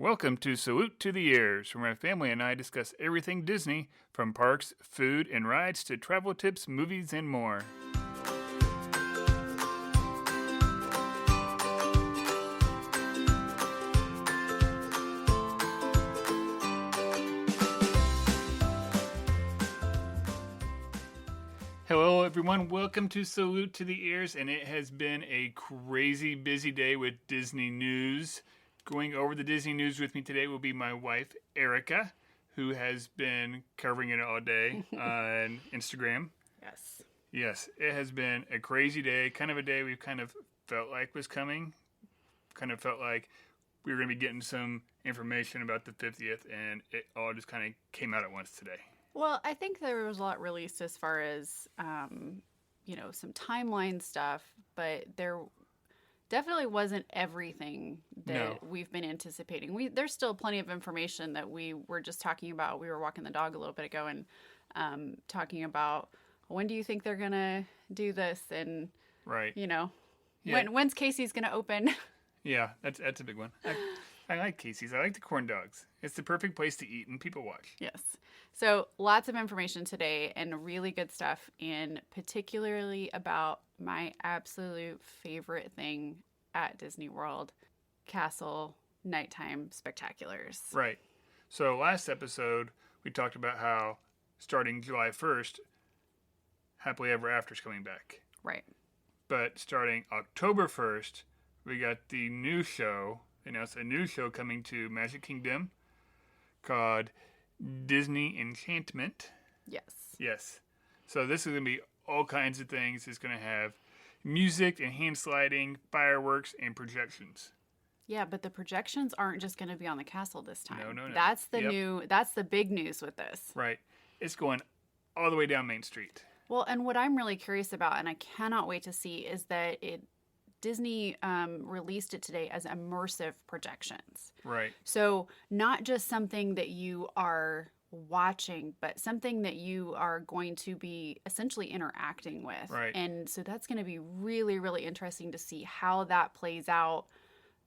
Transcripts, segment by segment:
Welcome to Salute to the Ears, where my family and I discuss everything Disney, from parks, food, and rides to travel tips, movies, and more. Hello, everyone. Welcome to Salute to the Ears, and it has been a crazy busy day with Disney news. Going over the Disney news with me today will be my wife, Erica, who has been covering it all day on Instagram. Yes. Yes, it has been a crazy day, kind of a day we've kind of felt like was coming. Kind of felt like we were going to be getting some information about the 50th, and it all just kind of came out at once today. Well, I think there was a lot released as far as, some timeline stuff, but there definitely wasn't everything that we've been anticipating. There's still plenty of information that we were just talking about. We were walking the dog a little bit ago and talking about when do you think they're going to do this? And, right. When's Casey's going to open? Yeah, that's a big one. I like Casey's. I like the corn dogs. It's the perfect place to eat and people watch. Yes. So lots of information today and really good stuff, and particularly about my absolute favorite thing at Disney World, Castle Nighttime Spectaculars. Right. So last episode, we talked about how starting July 1st, Happily Ever After is coming back. Right. But starting October 1st, we got the new show. They announced a new show coming to Magic Kingdom called Disney Enchantment. Yes. Yes. So this is going to be all kinds of things. It's going to have music and hand sliding, fireworks, and projections. Yeah, but the projections aren't just going to be on the castle this time. No. That's the big news with this. Right. It's going all the way down Main Street. Well, and what I'm really curious about, and I cannot wait to see, is that Disney released it today as immersive projections. Right. So not just something that you are watching, but something that you are going to be essentially interacting with. Right. And so that's going to be really, really interesting to see how that plays out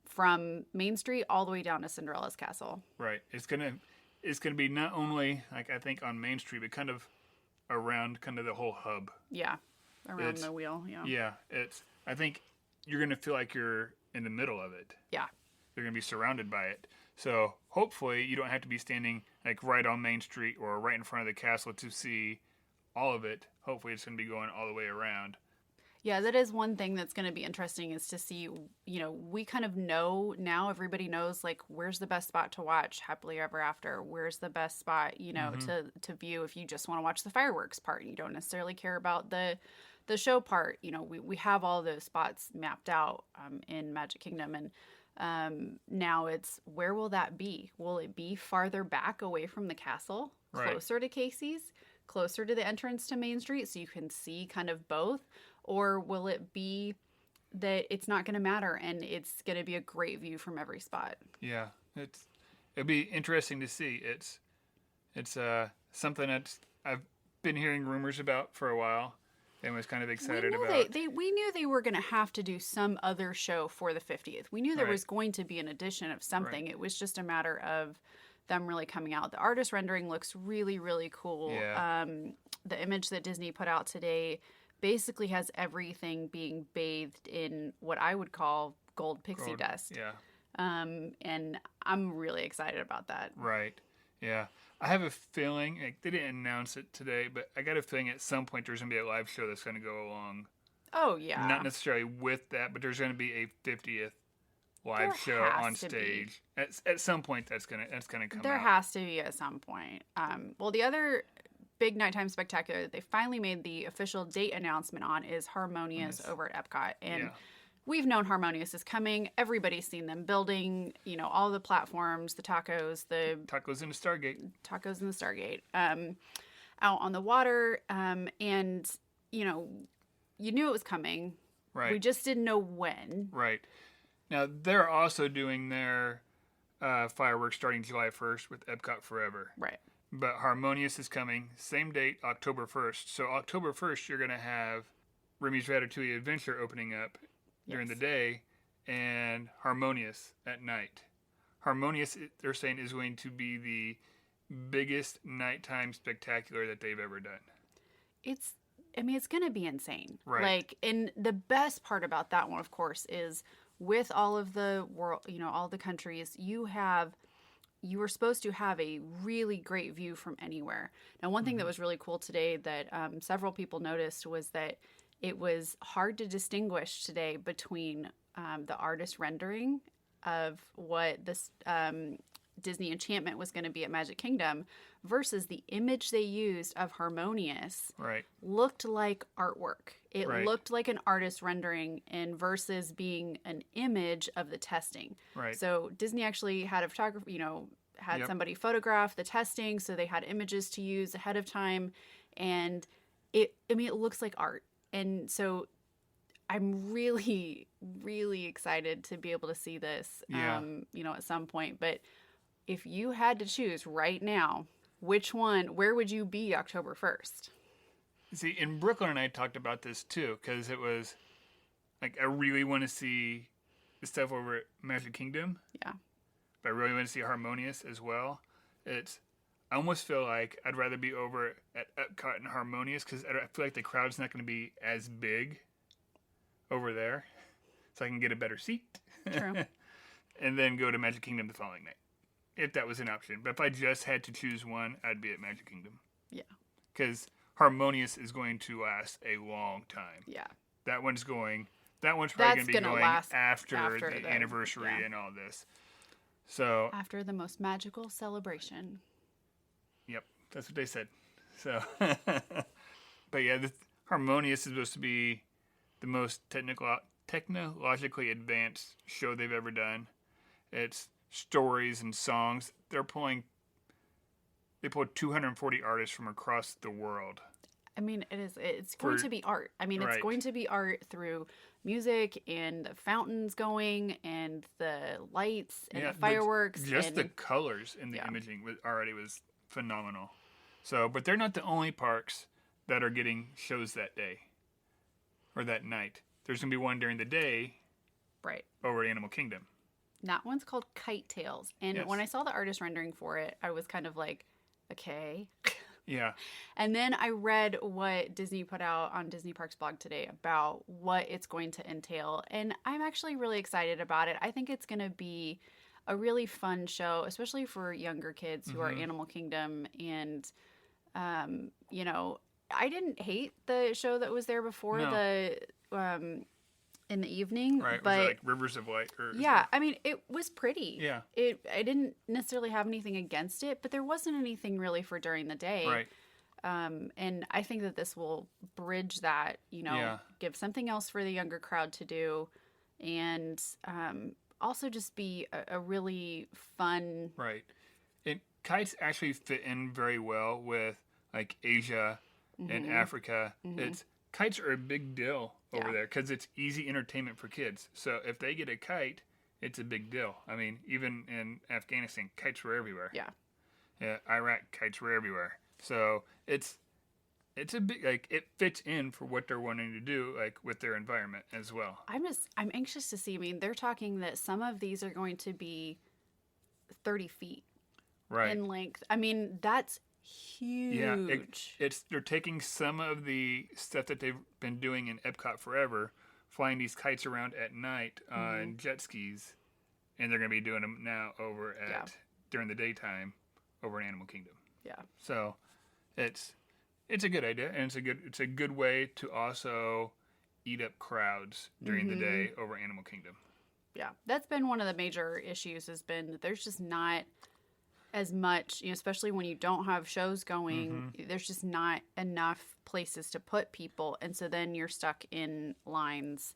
from Main Street all the way down to Cinderella's castle. Right. It's gonna be not only I think on Main Street, but kind of around kind of the whole hub. Yeah. Around the wheel. Yeah. Yeah. I think you're going to feel like you're in the middle of it. Yeah. You're going to be surrounded by it. So hopefully you don't have to be standing like right on Main Street or right in front of the castle to see all of it. Hopefully it's going to be going all the way around. Yeah, that is one thing that's going to be interesting is to see, we kind of know now, everybody knows like where's the best spot to watch Happily Ever After, where's the best spot, to view if you just want to watch the fireworks part. You don't necessarily care about the show part. We have all those spots mapped out in Magic Kingdom, and now it's where will that be? Will it be farther back away from the castle, closer to Casey's, closer to the entrance to Main Street, so you can see kind of both? Or will it be that it's not going to matter and it's going to be a great view from every spot? Yeah, it'll be interesting to see. It's something that I've been hearing rumors about for a while and was kind of excited about. We knew they were going to have to do some other show for the 50th. We knew there was going to be an addition of something. Right. It was just a matter of them really coming out. The artist rendering looks really, really cool. Yeah. The image that Disney put out today basically has everything being bathed in what I would call gold pixie dust. Yeah. And I'm really excited about that. Right. Yeah. I have a feeling, they didn't announce it today, but I got a feeling at some point there's going to be a live show that's going to go along. Oh, yeah. Not necessarily with that, but there's going to be a 50th live show on stage. At some point that's going to come out. There has to be at some point. Well, the other big nighttime spectacular that they finally made the official date announcement on is Harmonious over at Epcot. And we've known Harmonious is coming. Everybody's seen them building, all the platforms, the tacos in the Stargate. Out on the water. And, you knew it was coming. Right. We just didn't know when. Right. Now, they're also doing their fireworks starting July 1st with Epcot Forever. Right. But Harmonious is coming, same date, October 1st. So October 1st, you're going to have Remy's Ratatouille Adventure opening up during the day and Harmonious at night. Harmonious, they're saying, is going to be the biggest nighttime spectacular that they've ever done. It's going to be insane. Right. Like, and the best part about that one, of course, is with all of the world, all the countries, you were supposed to have a really great view from anywhere. Now, one thing that was really cool today that several people noticed was that it was hard to distinguish today between the artist rendering of what this Disney Enchantment was going to be at Magic Kingdom versus the image they used of Harmonious. Right. Looked like artwork. It Right. looked like an artist rendering and versus being an image of the testing. Right. So Disney actually had a photographer, had Yep. somebody photograph the testing, so they had images to use ahead of time, and it looks like art. And so I'm really, really excited to be able to see this, Yeah. at some point. But if you had to choose right now, where would you be October 1st? See, and Brooklyn and I talked about this too, because it was like, I really want to see the stuff over at Magic Kingdom. Yeah. But I really want to see Harmonious as well. I almost feel like I'd rather be over at Epcot and Harmonious, because I feel like the crowd's not going to be as big over there, so I can get a better seat. True. And then go to Magic Kingdom the following night, if that was an option. But if I just had to choose one, I'd be at Magic Kingdom. Yeah. Because Harmonious is going to last a long time. Yeah. That one's probably That's going to be gonna going last after after the the- anniversary yeah. and all this. So, After the most magical celebration. yep, that's what they said. So, but yeah, Harmonious is supposed to be the most technologically advanced show they've ever done. It's stories and songs. They pulled 240 artists from across the world. I mean, it's going to be art. I mean, Right. it's going to be art through music and the fountains going and the lights and the fireworks. Just the colors in the imaging was phenomenal. So, but they're not the only parks that are getting shows that day or that night. There's going to be one during the day Right. over at Animal Kingdom. That one's called Kite Tales. And Yes. when I saw the artist rendering for it, I was kind of like, okay. Yeah. And then I read what Disney put out on Disney Parks blog today about what it's going to entail. And I'm actually really excited about it. I think it's going to be a really fun show, especially for younger kids who are Animal Kingdom. And, I didn't hate the show that was there before in the evening. Right. But was it like Rivers of Light? yeah, I mean, it was pretty. Yeah. I didn't necessarily have anything against it, but there wasn't anything really for during the day. Right. And I think that this will bridge that, give something else for the younger crowd to do, and also just be a really fun. Right. And kites actually fit in very well with like Asia and Africa. Kites are a big deal over there because it's easy entertainment for kids. So if they get a kite, it's a big deal. I mean, even in Afghanistan, kites were everywhere. Yeah. Yeah, Iraq, kites were everywhere. So it's a big, like, it fits in for what they're wanting to do, like, with their environment as well. I'm anxious to see. I mean, they're talking that some of these are going to be 30 feet in length. I mean, that's huge. Yeah, they're taking some of the stuff that they've been doing in Epcot forever, flying these kites around at night on jet skis, and they're going to be doing them now over at during the daytime over in Animal Kingdom. Yeah. So it's a good idea, and it's a good way to also eat up crowds during the day over Animal Kingdom. Yeah, that's been one of the major issues. Has been that there's just not as much, especially when you don't have shows going. There's just not enough places to put people, and so then you're stuck in lines.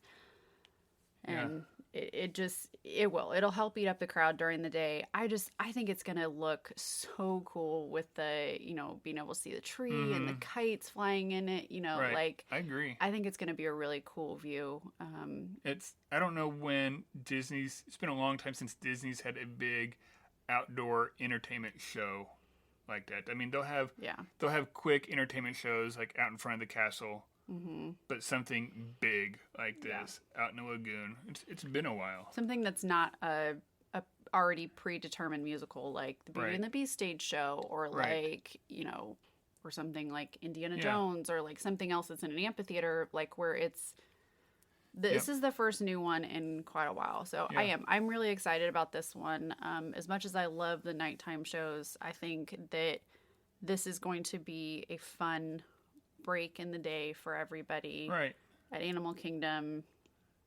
And it'll help eat up the crowd during the day. I think it's gonna look so cool with the being able to see the tree and the kites flying in it. Like I agree. I think it's gonna be a really cool view. I don't know when Disney's. It's been a long time since Disney's had a big outdoor entertainment show like that. I mean, they'll have quick entertainment shows like out in front of the castle. But something big like this out in the lagoon. It's been a while. Something that's not a already predetermined musical, like the Beauty Right. and the Beast stage show, or Right. like, or something like Indiana Yeah. Jones, or like something else that's in an amphitheater, like where this Yep. is the first new one in quite a while. So Yeah. I'm really excited about this one. As much as I love the nighttime shows, I think that this is going to be a fun break in the day for everybody Right. at Animal Kingdom.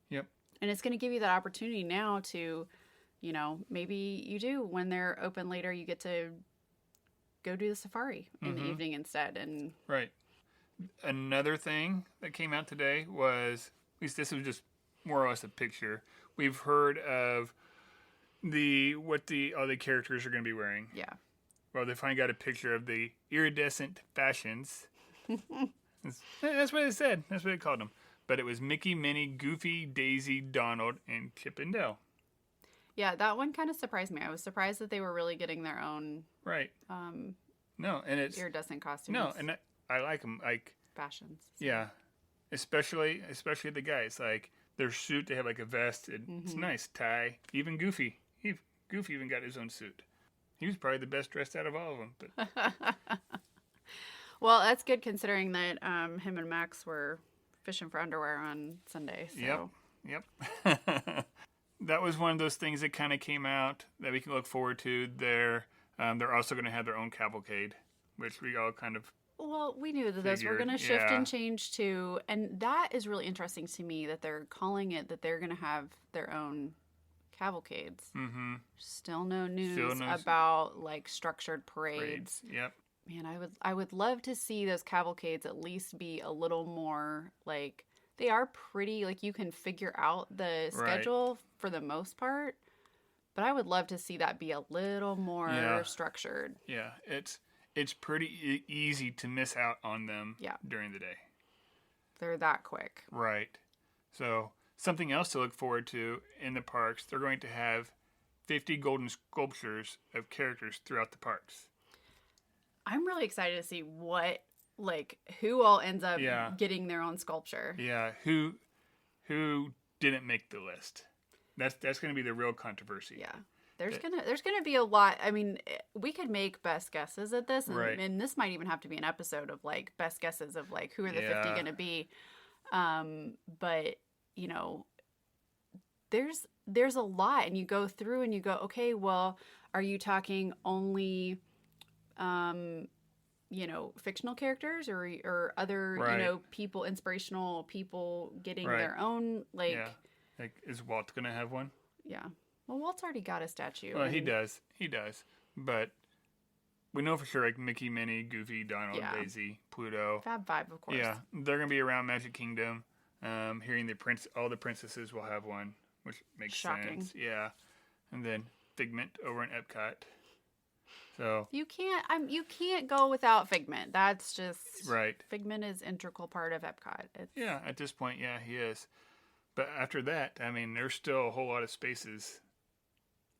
Yep. And it's going to give you that opportunity now to, maybe you do when they're open later, you get to go do the safari in the evening instead. And Right. Another thing that came out today was, at least this was just more or less a picture. We've heard of what all the characters are going to be wearing. yeah, Well, they finally got a picture of the iridescent fashions. That's what it said. That's what they called them. But it was Mickey, Minnie, Goofy, Daisy, Donald, and Chip and Dale. yeah, that one kind of surprised me. I was surprised that they were really getting their own Right. No, and it's iridescent costumes. no, and I like them. Like, fashions. yeah, especially the guys. Like their suit, they have like a vest. It's nice tie. Even Goofy. Goofy even got his own suit. He was probably the best dressed out of all of them. But Well, that's good considering that him and Max were fishing for underwear on Sunday. So. Yep. That was one of those things that kind of came out that we can look forward to. They're also going to have their own cavalcade, which we all kind of Well, we knew that those were figured, going to shift yeah. and change too. And that is really interesting to me that they're calling it that they're going to have their own cavalcades. mm-hmm, Still no news Still no about like structured parades. braids. Yep. Man, I would love to see those cavalcades at least be a little more like they are pretty, like you can figure out the schedule for the most part. But I would love to see that be a little more Yeah. structured. Yeah. It's pretty easy to miss out on them Yeah. during the day. They're that quick. Right. So something else to look forward to in the parks, they're going to have 50 golden sculptures of characters throughout the parks. I'm really excited to see who all ends up Yeah. getting their own sculpture. Yeah, who didn't make the list? That's going to be the real controversy. Yeah. There's gonna be a lot. I mean, we could make best guesses at this, and, Right. and this might even have to be an episode of like best guesses of like who are the 50 Yeah. gonna be. But there's a lot, and you go through and you go, okay, well, are you talking only fictional characters or other, Right. people, inspirational people getting Right. their own, like, Yeah. Like, is Walt going to have one? yeah. Well, Walt's already got a statue. Well, he and- does. He does. But we know for sure, like, Mickey, Minnie, Goofy, Donald, Yeah. Daisy, Pluto. Fab Five, of course. Yeah, they're going to be around Magic Kingdom. Hearing all the princesses will have one, which makes Shocking. sense. Yeah. And then Figment over in Epcot. So, You can't go without Figment. That's just right. Figment is integral part of Epcot. It's, Yeah, at this point, yeah, he is. But after that, I mean, there's still a whole lot of spaces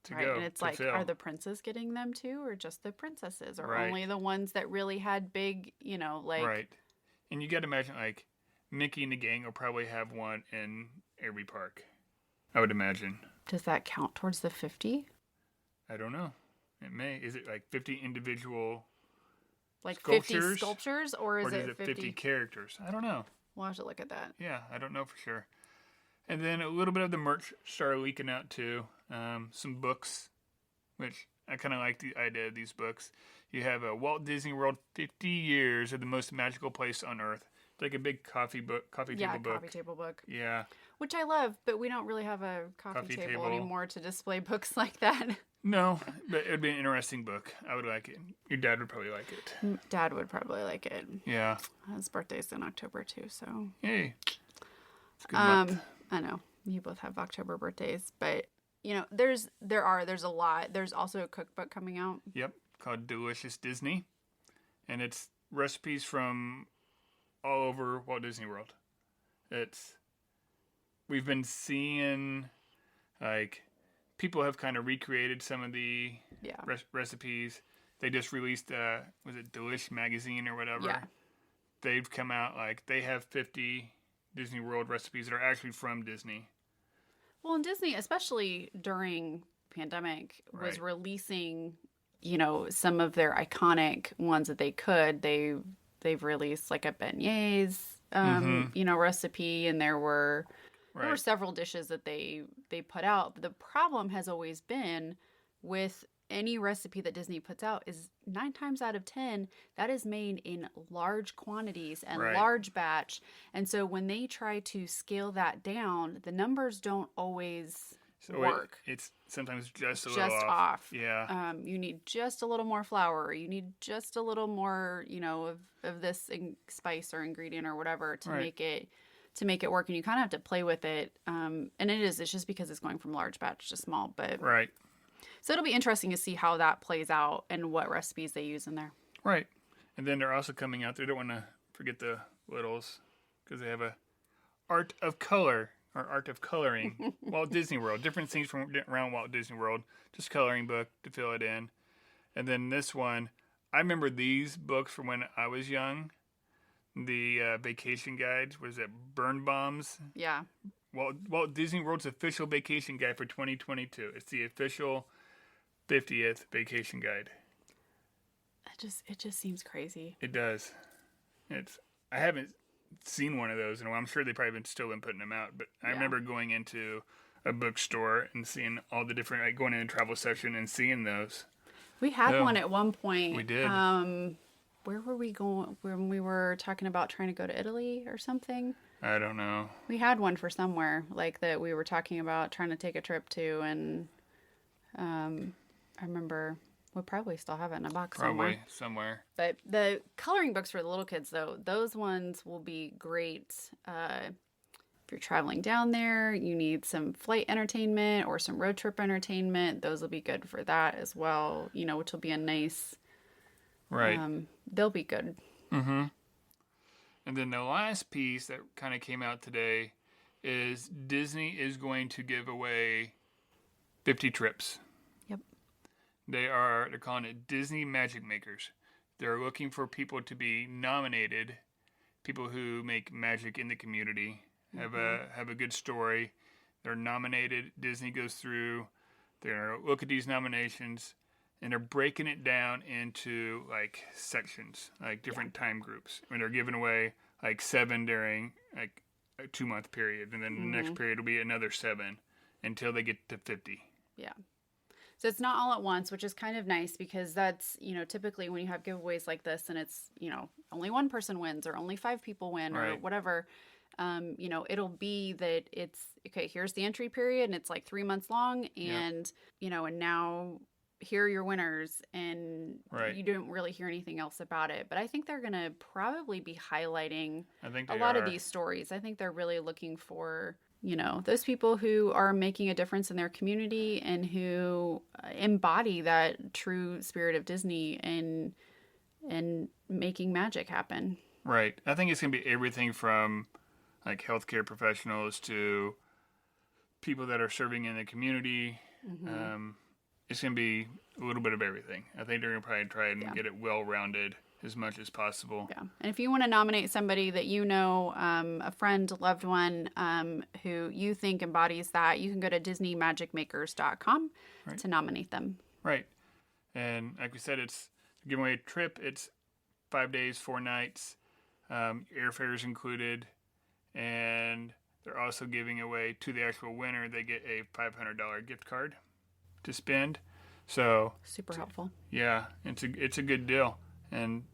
to right. go. And it's to like, fill. are the princes getting them too, or just the princesses, or Right. only the ones that really had big, like right. And you got to imagine, like, Mickey and the gang will probably have one in every park. I would imagine. does that count towards the 50? I don't know. It may. Is it like 50 individual Like sculptures? 50 sculptures, or or is is it 50 characters? I don't know. We'll have to look at that. Yeah, I don't know for sure. And then a little bit of the merch started leaking out too. Some books, which I kind of like the idea of these books. You have a Walt Disney World 50 Years of the Most Magical Place on Earth. It's like a big coffee Yeah, table book. coffee table book, Yeah. which I love, but we don't really have a coffee table anymore to display books like that. No, but it would be an interesting book. I would like it. Your dad would probably like it. Dad would probably like it. Yeah. His birthday's in October too, so Yay. It's a good month. I know you both have October birthdays, but there's a lot. There's also a cookbook coming out. Yep, called Delicious Disney. And it's recipes from all over Walt Disney World. We've been seeing, like, people have kind of recreated some of the Yeah. recipes. They just released, was it Delish magazine or whatever? Yeah. They've come out, like, they have 50 Disney World recipes that are actually from Disney. Well, in Disney, especially during pandemic was Right. releasing, you know, some of their iconic ones that they could. They've released like a beignets, you know, recipe, and there were Right. several dishes that they put out. But the problem has always been with any recipe that Disney puts out is 9 times out of 10 that is made in large quantities and Right. large batch. And so when they try to scale that down, the numbers don't always So work. it's sometimes just a little Just off. off. Yeah. You need just a little more flour. Or you need just a little more, you know, of this spice or ingredient or whatever to Right. make it work. And you kind of have to play with it. And it's just because it's going from large batch to small. But Right. so it'll be interesting to see how that plays out and what recipes they use in there. Right. And then they're also coming out. They don't want to forget the littles because they have a art of color or art of coloring Walt Disney World. Different things from around Walt Disney World. Just coloring book to fill it in. And then this one, I remember these books from when I was young. The vacation guides. Was it Burn Bombs? Yeah. Walt Disney World's official vacation guide for 2022. It's the official 50th vacation guide. It just seems crazy. It does. I haven't seen one of those in a while. I'm sure they probably still been putting them out, but I remember going into a bookstore and seeing all the different, like going in a travel section and seeing those. We had one at one point. We did. Where were we going when we were talking about trying to go to Italy or something? I don't know. We had one for somewhere like that we were talking about trying to take a trip to, and I remember we probably still have it in a box somewhere. But the coloring books for the little kids, though, those ones will be great. If you're traveling down there, you need some flight entertainment or some road trip entertainment. Those will be good for that as well, you know, which will be a nice... Right. They'll be good. Mm-hmm. And then the last piece that kind of came out today is Disney is going to give away 50 trips. Yep. They're calling it Disney Magic Makers. They're looking for people to be nominated, people who make magic in the community, have a good story. They're nominated. Disney goes through. They're gonna look at these nominations, and they're breaking it down into like sections, like different time groups. And they're giving away like 7 during like a 2-month period, and then the next period will be another 7 until they get to 50. Yeah. So it's not all at once, which is kind of nice because that's, you know, typically when you have giveaways like this and it's, you know, only one person wins or only 5 people win or whatever, you know, it'll be that it's, okay, here's the entry period and it's like 3 months long and, you know, and now here are your winners and you don't really hear anything else about it. But I think they're going to probably be highlighting a lot of these stories. I think they're really looking for, you know, those people who are making a difference in their community and who embody that true spirit of Disney and making magic happen. Right. I think it's going to be everything from like healthcare professionals to people that are serving in the community. It's going to be a little bit of everything. I think they're going to probably try and get it well-rounded as much as possible. Yeah. And if you want to nominate somebody that you know, a friend, loved one, who you think embodies that, you can go to DisneyMagicMakers.com to nominate them. Right. And like we said, it's giving away a trip. It's 5 days, 4 nights, airfare is included, and they're also giving away to the actual winner. They get a $500 gift card to spend. So super helpful. Yeah, it's a good deal, and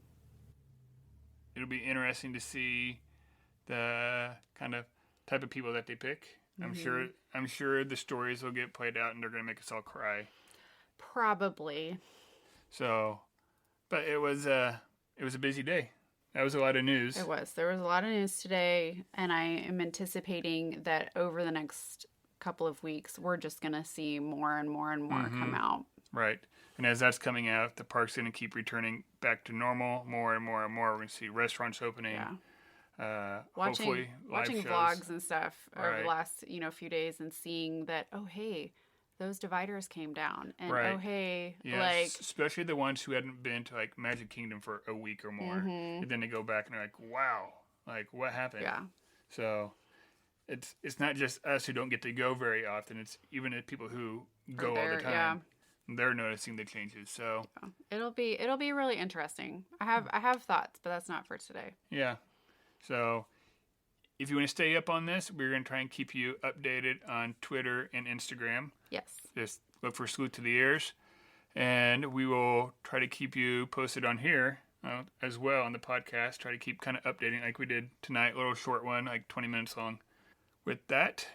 it'll be interesting to see the kind of type of people that they pick. I'm sure the stories will get played out, and they're going to make us all cry. Probably. So, but it was a busy day. That was a lot of news. It was. There was a lot of news today, and I am anticipating that over the next couple of weeks, we're just going to see more and more and more come out. Right. And as that's coming out, the park's going to keep returning back to normal more and more and more. We're going to see restaurants opening. Yeah. Hopefully watching shows. Vlogs and stuff over the last, few days and seeing that, oh, hey, those dividers came down. And oh, hey, especially the ones who hadn't been to like Magic Kingdom for a week or more. And then they go back and they're like, wow, like what happened? Yeah. So it's not just us who don't get to go very often. It's even the people who go all the time. Yeah. They're noticing the changes. So it'll be really interesting. I have thoughts, but that's not for today. yeah. So if you want to stay up on this, we're going to try and keep you updated on Twitter and Instagram. Yes. Just look for Salute to the Ears. And we will try to keep you posted on here as well on the podcast. Try to keep kind of updating like we did tonight, a little short one, like 20 minutes long. With that,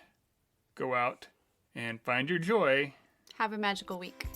go out and find your joy. Have a magical week.